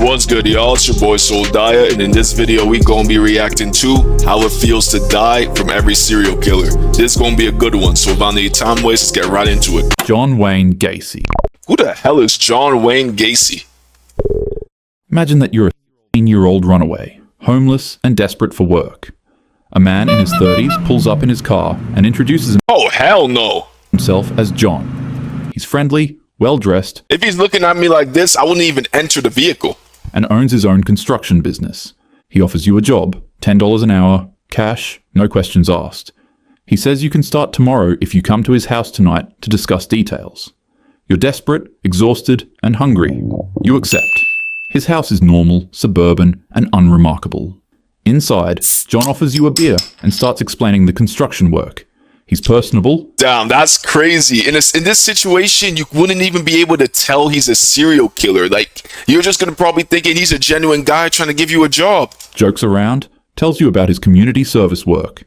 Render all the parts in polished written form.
What's good, y'all? It's your boy Soldaya, and in this video we gonna be reacting to how it feels to die from every serial killer. This is gonna be a good one, so without any time waste, let's get right into it. John Wayne Gacy. Who the hell is John Wayne Gacy? Imagine that you're a 16-year-old runaway, homeless and desperate for work. A man in his 30s pulls up in his car and introduces Oh, hell no. himself as John. He's friendly, well-dressed, If he's looking at me like this, I wouldn't even enter the vehicle. and owns his own construction business. He offers you a job, $10 an hour, cash, no questions asked. He says you can start tomorrow if you come to his house tonight to discuss details. You're desperate, exhausted, and hungry. You accept. His house is normal, suburban, and unremarkable. Inside, John offers you a beer and starts explaining the construction work. He's personable. Damn, that's crazy. In this situation, you wouldn't even be able to tell he's a serial killer. Like, you're just gonna probably thinking he's a genuine guy trying to give you a job. Jokes around, tells you about his community service work.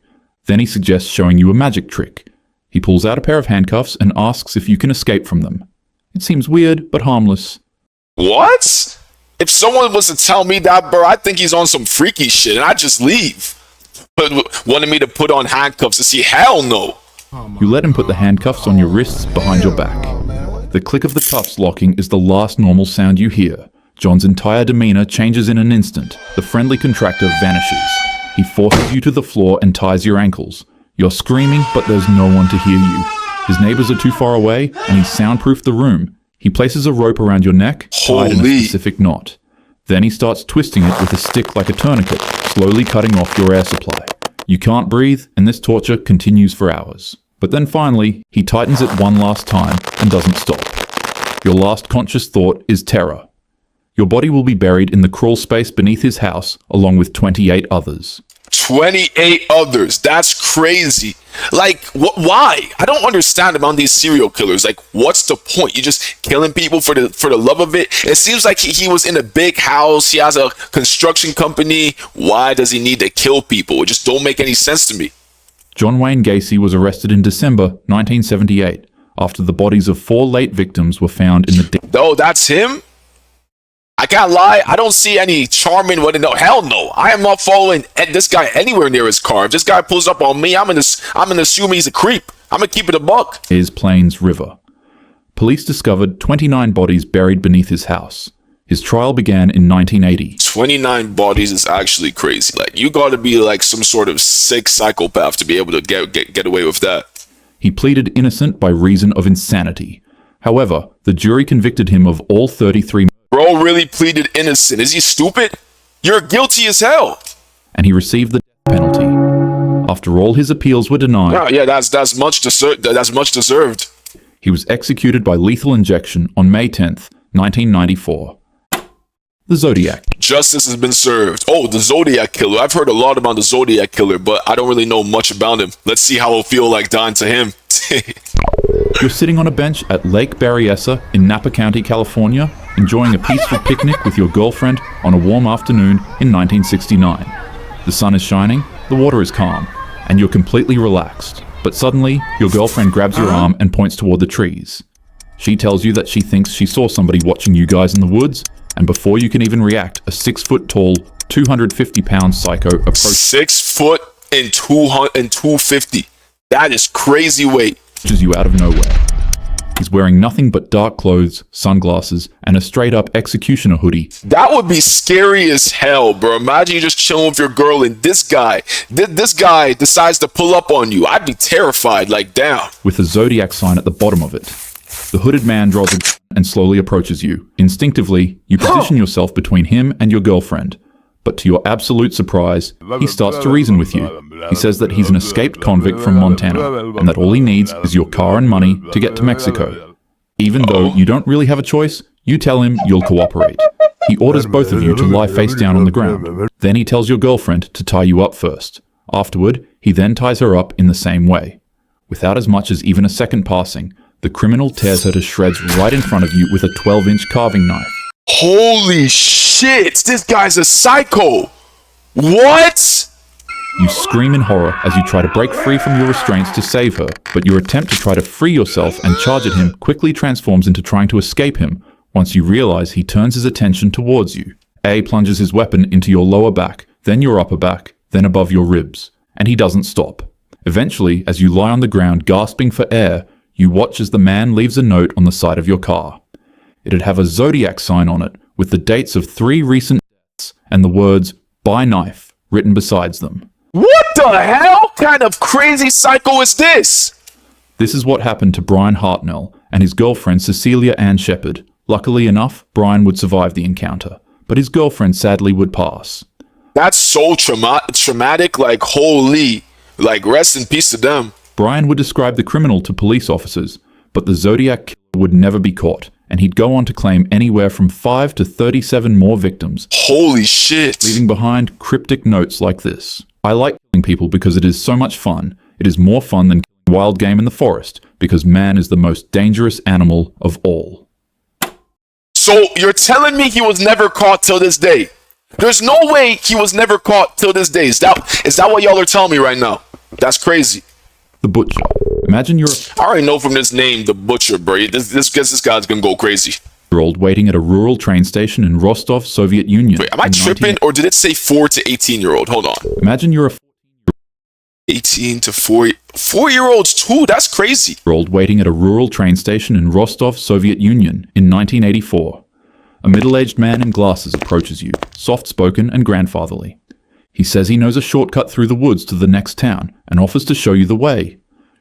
Then he suggests showing you a magic trick. He pulls out a pair of handcuffs and asks if you can escape from them. It seems weird, but harmless. What? If someone was to tell me that, bro, I think he's on some freaky shit, and I'd just leave. But wanted me to put on handcuffs to see? Hell no. You let him put the handcuffs on your wrists behind your back. The click of the cuffs locking is the last normal sound you hear. John's entire demeanor changes in an instant. The friendly contractor vanishes. He forces you to the floor and ties your ankles. You're screaming, but there's no one to hear you. His neighbors are too far away, and he's soundproofed the room. He places a rope around your neck, tied in a Holy. specific knot. Then he starts twisting it with a stick like a tourniquet, slowly cutting off your air supply. You can't breathe, and this torture continues for hours. But then finally, he tightens it one last time and doesn't stop. Your last conscious thought is terror. Your body will be buried in the crawl space beneath his house, along with 28 others. 28 others. That's crazy. Like, why? I don't understand about these serial killers. Like, what's the point? You're just killing people for the love of it? It seems like he was in a big house. He has a construction company. Why does he need to kill people? It just don't make any sense to me. John Wayne Gacy was arrested in December 1978 after the bodies of 4 late victims were found in the Oh, that's him? I can't lie, I don't see any charming what no. Hell no. I am not following this guy anywhere near his car. If this guy pulls up on me, I'm gonna assume he's a creep. I'm gonna keep it a buck. Des Plaines River. Police discovered 29 bodies buried beneath his house. His trial began in 1980. 29 bodies is actually crazy. Like, you gotta be like some sort of sick psychopath to be able to get away with that. He pleaded innocent by reason of insanity. However, the jury convicted him of all 33 Bro really pleaded innocent. Is he stupid? You're guilty as hell. and he received the death penalty. After all his appeals were denied, Oh, yeah, that's much deserved. he was executed by lethal injection on May 10th, 1994. The Zodiac. Justice has been served. Oh, the Zodiac Killer. I've heard a lot about the Zodiac Killer, but I don't really know much about him. Let's see how it'll feel like dying to him. You're sitting on a bench at Lake Berryessa in Napa County, California, enjoying a peaceful picnic with your girlfriend on a warm afternoon in 1969. The sun is shining, the water is calm, and you're completely relaxed. But suddenly, your girlfriend grabs your arm and points toward the trees. She tells you that she thinks she saw somebody watching you guys in the woods, and before you can even react, a 6-foot-tall, 250-pound psycho approaches 6 foot and 250. That is crazy weight. you out of nowhere. He's wearing nothing but dark clothes, sunglasses, and a straight-up executioner hoodie. That would be scary as hell, bro. Imagine you just chilling with your girl and this guy decides to pull up on you. I'd be terrified, like, damn. With a Zodiac sign at the bottom of it. The hooded man draws a gun and slowly approaches you. Instinctively, you position yourself between him and your girlfriend. But to your absolute surprise, he starts to reason with you. He says that he's an escaped convict from Montana, and that all he needs is your car and money to get to Mexico. Even though you don't really have a choice, you tell him you'll cooperate. He orders both of you to lie face down on the ground. Then he tells your girlfriend to tie you up first. Afterward, he then ties her up in the same way. Without as much as even a second passing, the criminal tears her to shreds right in front of you with a 12-inch carving knife. Holy shit, this guy's a psycho. What? You scream in horror as you try to break free from your restraints to save her, but your attempt to try to free yourself and charge at him quickly transforms into trying to escape him once you realize he turns his attention towards you. A plunges his weapon into your lower back, then your upper back, then above your ribs, and he doesn't stop. Eventually, as you lie on the ground gasping for air, you watch as the man leaves a note on the side of your car. It'd have a zodiac sign on it with the dates of 3 recent deaths and the words, "Buy knife," written besides them. What the hell kind of crazy psycho is this? This is what happened to Brian Hartnell and his girlfriend Cecilia Ann Shepard. Luckily enough, Brian would survive the encounter, but his girlfriend sadly would pass. That's so traumatic, like holy, like rest in peace to them. Brian would describe the criminal to police officers, but the Zodiac killer would never be caught, and he'd go on to claim anywhere from 5 to 37 more victims. Holy shit. Leaving behind cryptic notes like this. I like killing people because it is so much fun. It is more fun than killing wild game in the forest, because man is the most dangerous animal of all. So you're telling me he was never caught till this day? There's no way he was never caught till this day. Is that what y'all are telling me right now? That's crazy. The Butcher. Imagine you're I already know from this name, the Butcher, bro. This guy's gonna go crazy. a year-old waiting at a rural train station in Rostov, Soviet Union. Wait, am I tripping, or did it say 4 to 18-year-old? Hold on. Imagine you're a 18 to 4-year-olds too. That's crazy. year-old waiting at a rural train station in Rostov, Soviet Union in 1984. A middle-aged man in glasses approaches you, soft-spoken and grandfatherly. He says he knows a shortcut through the woods to the next town and offers to show you the way.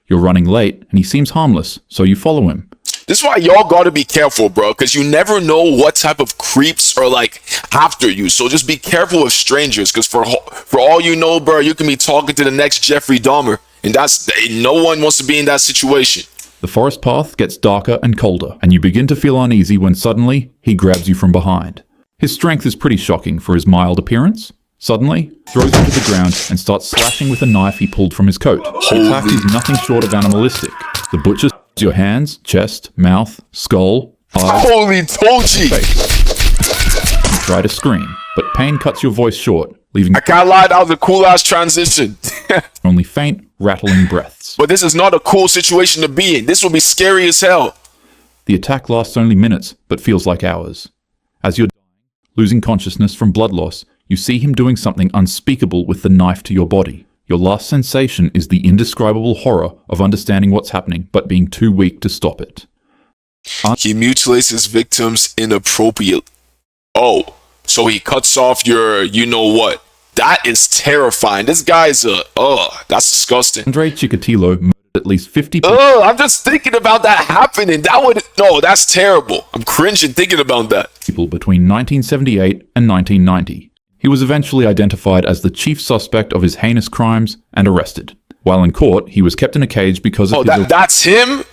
You're running late and he seems harmless, so you follow him. This is why y'all gotta be careful, bro, because you never know what type of creeps are like after you. So just be careful with strangers, because for all you know, bro, you can be talking to the next Jeffrey Dahmer, and no one wants to be in that situation. The forest path gets darker and colder, and you begin to feel uneasy when suddenly he grabs you from behind. His strength is pretty shocking for his mild appearance. Suddenly, throws you to the ground and starts slashing with a knife he pulled from his coat. The attack is nothing short of animalistic. The butcher your hands, chest, mouth, skull, eyes, Holy Toji! face. You try to scream, but pain cuts your voice short, leaving I can't lie, that was a cool ass transition. only faint, rattling breaths. But this is not a cool situation to be in. This will be scary as hell. The attack lasts only minutes, but feels like hours. As you're losing consciousness from blood loss, you see him doing something unspeakable with the knife to your body. Your last sensation is the indescribable horror of understanding what's happening, but being too weak to stop it. He mutilates his victims inappropriately. Oh, so he cuts off your you-know-what. That is terrifying. This guy's that's disgusting. Andrei Chikatilo murdered at least 50 people. I'm just thinking about that happening. That's terrible. I'm cringing thinking about that. Between 1978 and 1990. He was eventually identified as the chief suspect of his heinous crimes and arrested. While in court, he was kept in a cage because of his that's him?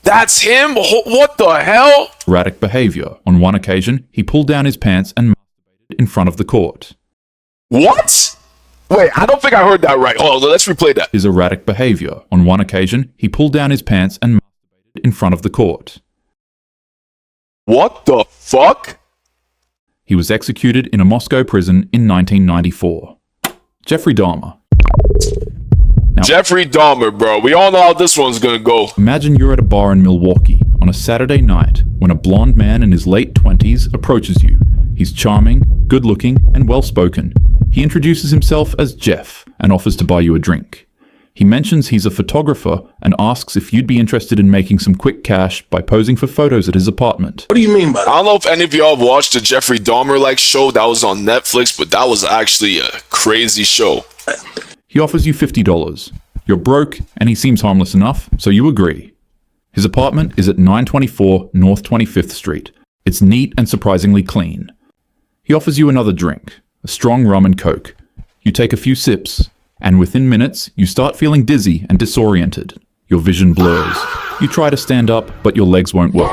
That's him? What the hell? erratic behavior. On one occasion, he pulled down his pants and masturbated in front of the court. What? Wait, I don't think I heard that right. Oh, let's replay that. His erratic behavior. On one occasion, he pulled down his pants and masturbated in front of the court. What the fuck? He was executed in a Moscow prison in 1994. Jeffrey Dahmer. Now, Jeffrey Dahmer, bro. We all know how this one's gonna go. imagine you're at a bar in Milwaukee on a Saturday night when a blonde man in his late 20s approaches you. He's charming, good-looking, and well-spoken. He introduces himself as Jeff and offers to buy you a drink. He mentions he's a photographer and asks if you'd be interested in making some quick cash by posing for photos at his apartment. What do you mean by I that? don't know if any of y'all have watched the Jeffrey Dahmer show that was on Netflix, but that was actually a crazy show. He offers you $50. You're broke, and he seems harmless enough, so you agree. His apartment is at 924 North 25th Street. It's neat and surprisingly clean. He offers you another drink, a strong rum and coke. You take a few sips, and within minutes, you start feeling dizzy and disoriented. Your vision blurs. You try to stand up, but your legs won't work.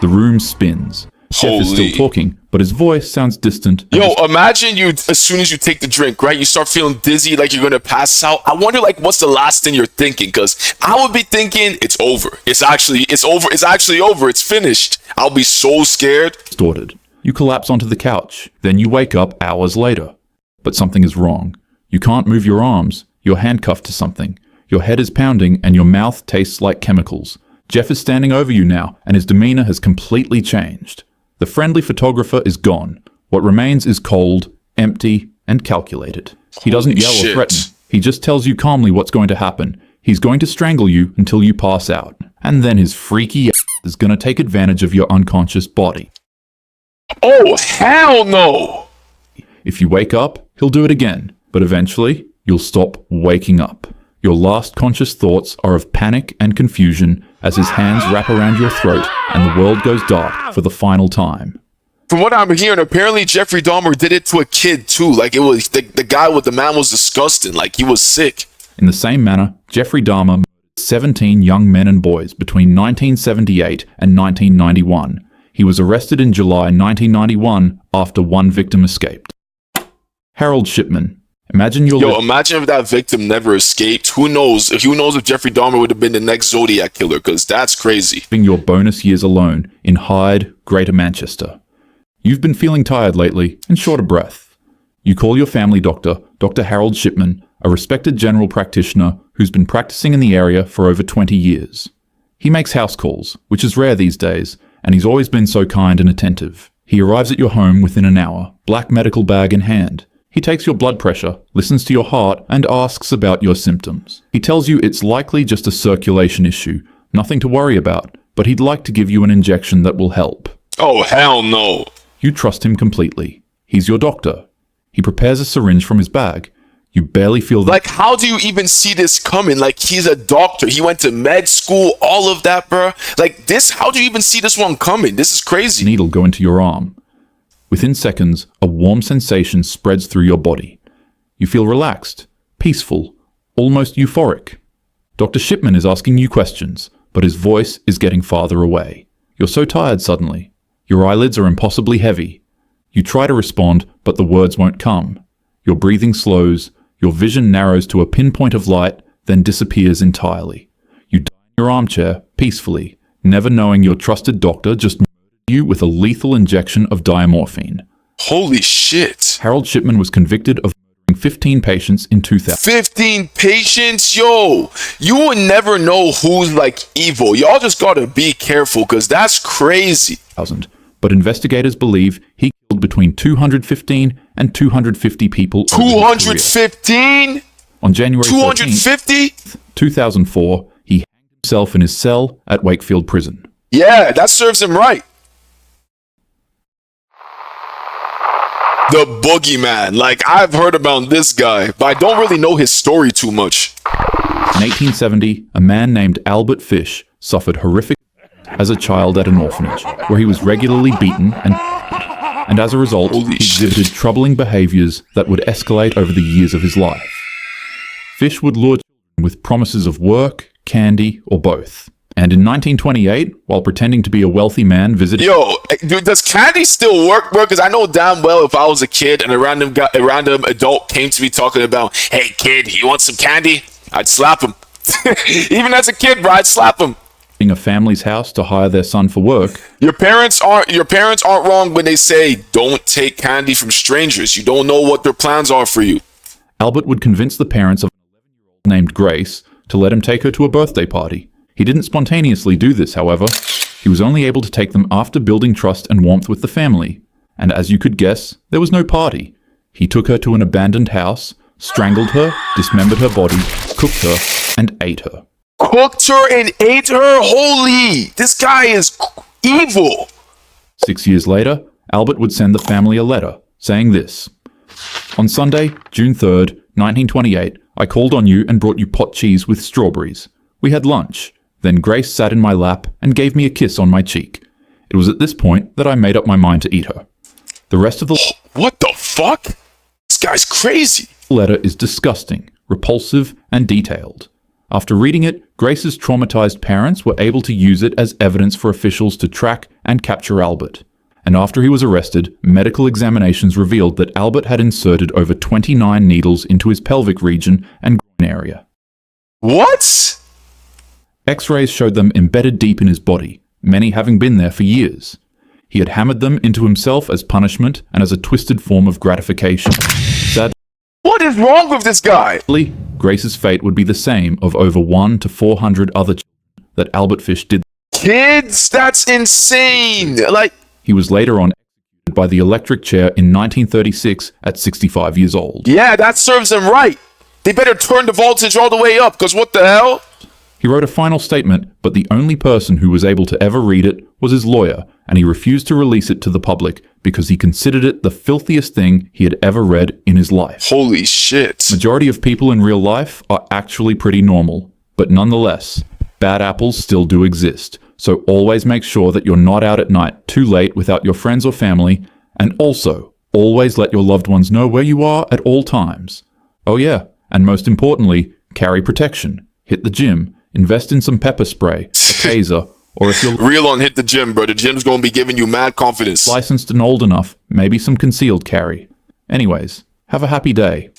The room spins. Jeff is still Holy. talking, but his voice sounds distant. and Yo, imagine as soon as you take the drink, right? You start feeling dizzy, like you're gonna pass out. I wonder, what's the last thing you're thinking? Because I would be thinking, it's over. It's over. It's actually over. It's finished. I'll be so scared. distorted. You collapse onto the couch. Then you wake up hours later. But something is wrong. You can't move your arms. You're handcuffed to something. Your head is pounding and your mouth tastes like chemicals. Jeff is standing over you now, and his demeanor has completely changed. The friendly photographer is gone. What remains is cold, empty, and calculated. He doesn't Holy yell or shit. threaten. He just tells you calmly what's going to happen. He's going to strangle you until you pass out. And then his freaky ass is going to take advantage of your unconscious body. Oh, hell no! If you wake up, he'll do it again. But eventually, you'll stop waking up. Your last conscious thoughts are of panic and confusion as his hands wrap around your throat and the world goes dark for the final time. From what I'm hearing, apparently Jeffrey Dahmer did it to a kid too. Like, it was the man was disgusting. Like, he was sick. In the same manner, Jeffrey Dahmer murdered 17 young men and boys between 1978 and 1991. He was arrested in July 1991 after one victim escaped. Harold Shipman. Imagine Imagine if that victim never escaped. Who knows? Who knows if Jeffrey Dahmer would have been the next Zodiac killer? Because that's crazy. living your bonus years alone in Hyde, Greater Manchester. You've been feeling tired lately and short of breath. You call your family doctor, Dr. Harold Shipman, a respected general practitioner who's been practicing in the area for over 20 years. He makes house calls, which is rare these days, and he's always been so kind and attentive. He arrives at your home within an hour, black medical bag in hand. He takes your blood pressure, listens to your heart, and asks about your symptoms. He tells you it's likely just a circulation issue, nothing to worry about, but he'd like to give you an injection that will help. Oh, hell no. You trust him completely. He's your doctor. He prepares a syringe from his bag. You barely feel the Like, how do you even see this coming? Like, he's a doctor. He went to med school, all of that, bro. Like, this, how do you even see this one coming? This is crazy. needle go into your arm. Within seconds, a warm sensation spreads through your body. You feel relaxed, peaceful, almost euphoric. Dr. Shipman is asking you questions, but his voice is getting farther away. You're so tired suddenly. Your eyelids are impossibly heavy. You try to respond, but the words won't come. Your breathing slows, your vision narrows to a pinpoint of light, then disappears entirely. You die in your armchair, peacefully, never knowing your trusted doctor just murdered you with a lethal injection of diamorphine. Holy shit. Harold Shipman was convicted of murdering 15 patients in 2000. 15 patients? Yo, you would never know who's, like, evil. Y'all just gotta be careful, because that's crazy. But investigators believe he killed between 215 and 250 people. over his career. 215? On January 13th, 250? 2004, he hanged himself in his cell at Wakefield Prison. Yeah, that serves him right. The Boogeyman. Like, I've heard about this guy, but I don't really know his story too much. In 1870, a man named Albert Fish suffered horrific as a child at an orphanage, where he was regularly beaten and as a result, Holy he exhibited troubling behaviors that would escalate over the years of his life. Fish would lure children with promises of work, candy, or both. And in 1928, while pretending to be a wealthy man visiting... Yo, dude, does candy still work, bro? Because I know damn well if I was a kid and a random adult came to me talking about, hey, kid, you want some candy? I'd slap him. Even as a kid, bro, I'd slap him. a family's house to hire their son for work. Your parents aren't wrong when they say don't take candy from strangers. You don't know what their plans are for you. Albert would convince the parents of an 11-year-old named Grace to let him take her to a birthday party. He didn't spontaneously do this, however. He was only able to take them after building trust and warmth with the family. And as you could guess, there was no party. He took her to an abandoned house, strangled her, dismembered her body, cooked her, and ate her. Cooked her and ate her? Holy! This guy is evil! 6 years later, Albert would send the family a letter, saying this. On Sunday, June 3rd, 1928, I called on you and brought you pot cheese with strawberries. We had lunch. Then Grace sat in my lap and gave me a kiss on my cheek. It was at this point that I made up my mind to eat her. The rest of the What the fuck? This guy's crazy. letter is disgusting, repulsive, and detailed. After reading it, Grace's traumatized parents were able to use it as evidence for officials to track and capture Albert. And after he was arrested, medical examinations revealed that Albert had inserted over 29 needles into his pelvic region and groin area. What? X-rays showed them embedded deep in his body, many having been there for years. He had hammered them into himself as punishment and as a twisted form of gratification. What is wrong with this guy? Sadly, Grace's fate would be the same of over 1 to 400 other children that Albert Fish did. Kids? That's insane. Like, He was later on by the electric chair in 1936 at 65 years old. Yeah, that serves him right. They better turn the voltage all the way up, because what the hell? He wrote a final statement, but the only person who was able to ever read it was his lawyer, and he refused to release it to the public because he considered it the filthiest thing he had ever read in his life. Holy shit. Majority of people in real life are actually pretty normal, but nonetheless, bad apples still do exist. So always make sure that you're not out at night too late without your friends or family, and also always let your loved ones know where you are at all times. Oh yeah, and most importantly, carry protection. Hit the gym, invest in some pepper spray, a taser, or if you're real on hit the gym, bro. The gym's gonna be giving you mad confidence. Licensed and old enough, maybe some concealed carry. Anyways, have a happy day.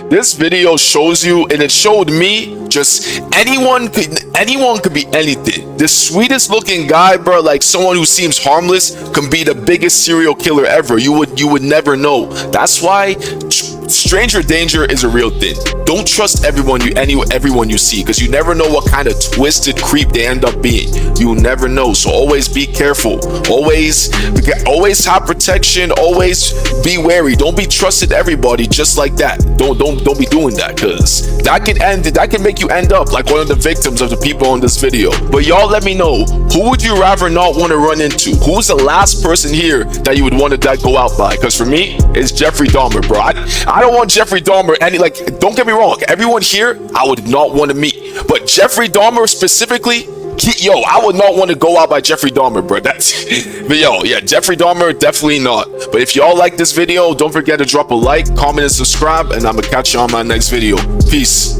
This video shows you, and it showed me, just anyone could be anything. The sweetest looking guy, bro, like someone who seems harmless, can be the biggest serial killer ever. You would never know. That's why stranger danger is a real thing. Don't trust everyone you see, because you never know what kind of twisted creep they end up being. You never know. So always be careful. Always have protection. Always be wary. Don't be trusted everybody just like that. Don't be doing that, because that can make you end up like one of the victims of the people in this video. But y'all let me know, who would you rather not want to run into? Who's the last person here that you would want to go out by? Because for me, it's Jeffrey Dahmer, bro. I don't want Jeffrey Dahmer don't get me wrong, everyone here I would not want to meet, but Jeffrey Dahmer specifically, I would not want to go out by Jeffrey Dahmer, bro. But yeah, Jeffrey Dahmer, definitely not. But if y'all like this video, don't forget to drop a like, comment, and subscribe, and I'm gonna catch you on my next video. Peace.